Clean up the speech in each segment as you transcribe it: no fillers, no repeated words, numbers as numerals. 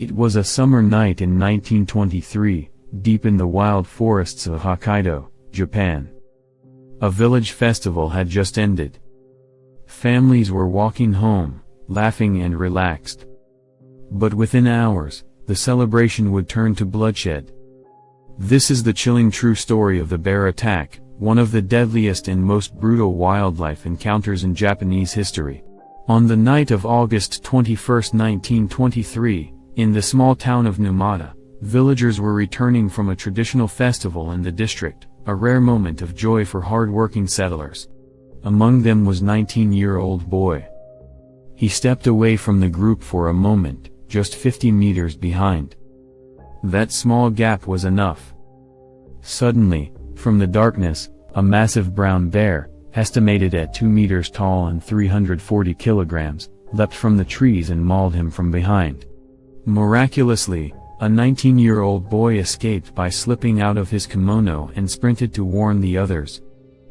It was a summer night in 1923, deep in the wild forests of Hokkaido, Japan. A village festival had just ended. Families were walking home, laughing and relaxed. But within hours, the celebration would turn to bloodshed. This is the chilling true story of the bear attack, one of the deadliest and most brutal wildlife encounters in Japanese history. On the night of August 21, 1923, in the small town of Numata, villagers were returning from a traditional festival in the district, a rare moment of joy for hard-working settlers. Among them was a 19-year-old boy. He stepped away from the group for a moment, just 50 meters behind. That small gap was enough. Suddenly, from the darkness, a massive brown bear, estimated at 2 meters tall and 340 kilograms, leapt from the trees and mauled him from behind. Miraculously, a 19-year-old boy escaped by slipping out of his kimono and sprinted to warn the others.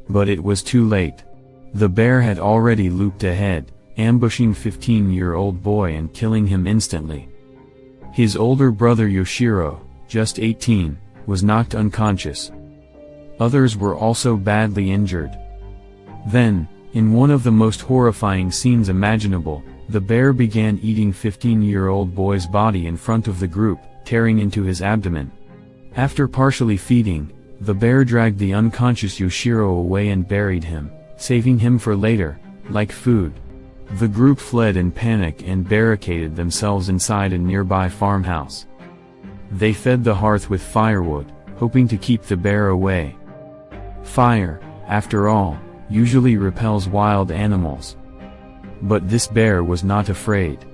But it was too late. The bear had already looped ahead, ambushing 15-year-old boy and killing him instantly. His older brother Yoshiro, just 18, was knocked unconscious. Others were also badly injured. Then, in one of the most horrifying scenes imaginable, the bear began eating 15-year-old boy's body in front of the group, tearing into his abdomen. After partially feeding, the bear dragged the unconscious Yoshiro away and buried him, saving him for later, like food. The group fled in panic and barricaded themselves inside a nearby farmhouse. They fed the hearth with firewood, hoping to keep the bear away. Fire, after all, usually repels wild animals. But this bear was not afraid.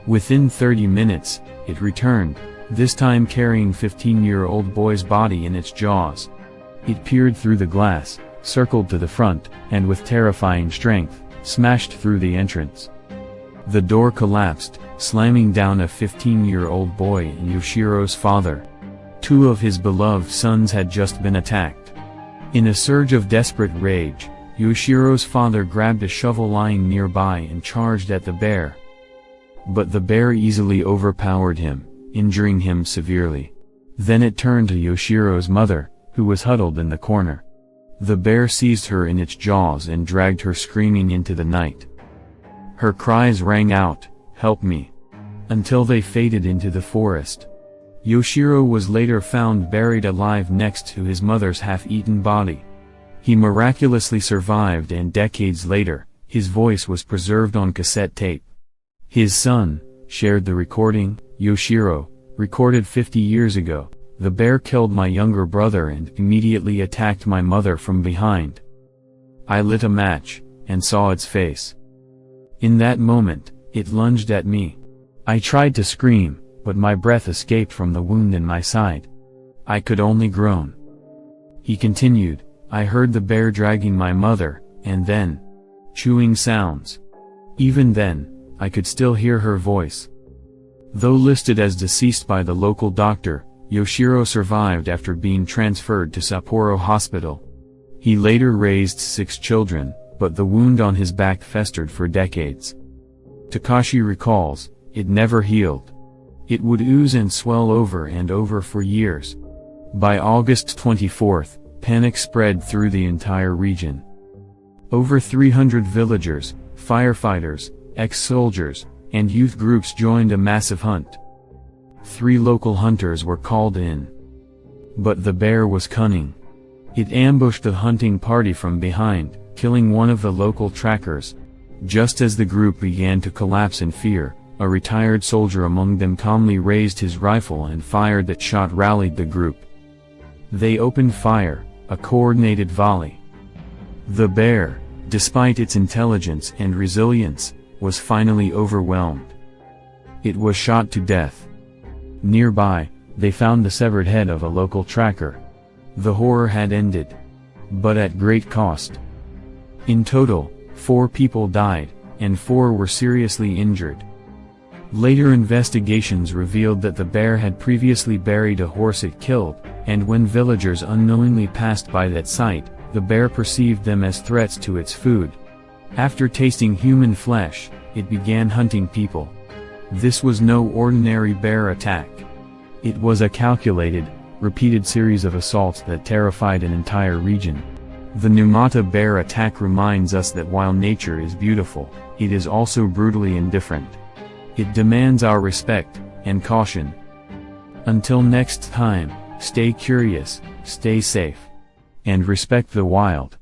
Within 30 minutes, it returned, this time carrying 15-year-old boy's body in its jaws. It peered through the glass, circled to the front, and with terrifying strength, smashed through the entrance. The door collapsed, slamming down a 15-year-old boy and Yoshiro's father. Two of his beloved sons had just been attacked. In a surge of desperate rage, Yoshiro's father grabbed a shovel lying nearby and charged at the bear. But the bear easily overpowered him, injuring him severely. Then it turned to Yoshiro's mother, who was huddled in the corner. The bear seized her in its jaws and dragged her screaming into the night. Her cries rang out, "Help me!" until they faded into the forest. Yoshiro was later found buried alive next to his mother's half-eaten body. He miraculously survived, and decades later, his voice was preserved on cassette tape. His son shared the recording. Yoshiro recorded 50 years ago, "The bear killed my younger brother and immediately attacked my mother from behind. I lit a match, and saw its face. In that moment, it lunged at me. I tried to scream, but my breath escaped from the wound in my side. I could only groan." He continued, "I heard the bear dragging my mother, and then chewing sounds. Even then, I could still hear her voice." Though listed as deceased by the local doctor, Yoshiro survived after being transferred to Sapporo Hospital. He later raised 6 children, but the wound on his back festered for decades. Takashi recalls, "It never healed. It would ooze and swell over and over for years." By August 24, panic spread through the entire region. Over 300 villagers, firefighters, ex-soldiers, and youth groups joined a massive hunt. 3 local hunters were called in. But the bear was cunning. It ambushed the hunting party from behind, killing one of the local trackers. Just as the group began to collapse in fear, a retired soldier among them calmly raised his rifle and fired. That shot rallied the group. They opened fire, a coordinated volley. The bear, despite its intelligence and resilience, was finally overwhelmed. It was shot to death. Nearby, they found the severed head of a local tracker. The horror had ended. But at great cost. In total, 4 people died, and 4 were seriously injured. Later investigations revealed that the bear had previously buried a horse it killed, and when villagers unknowingly passed by that site, the bear perceived them as threats to its food. After tasting human flesh, it began hunting people. This was no ordinary bear attack. It was a calculated, repeated series of assaults that terrified an entire region. The Numata bear attack reminds us that while nature is beautiful, it is also brutally indifferent. It demands our respect and caution. Until next time, stay curious, stay safe, and respect the wild.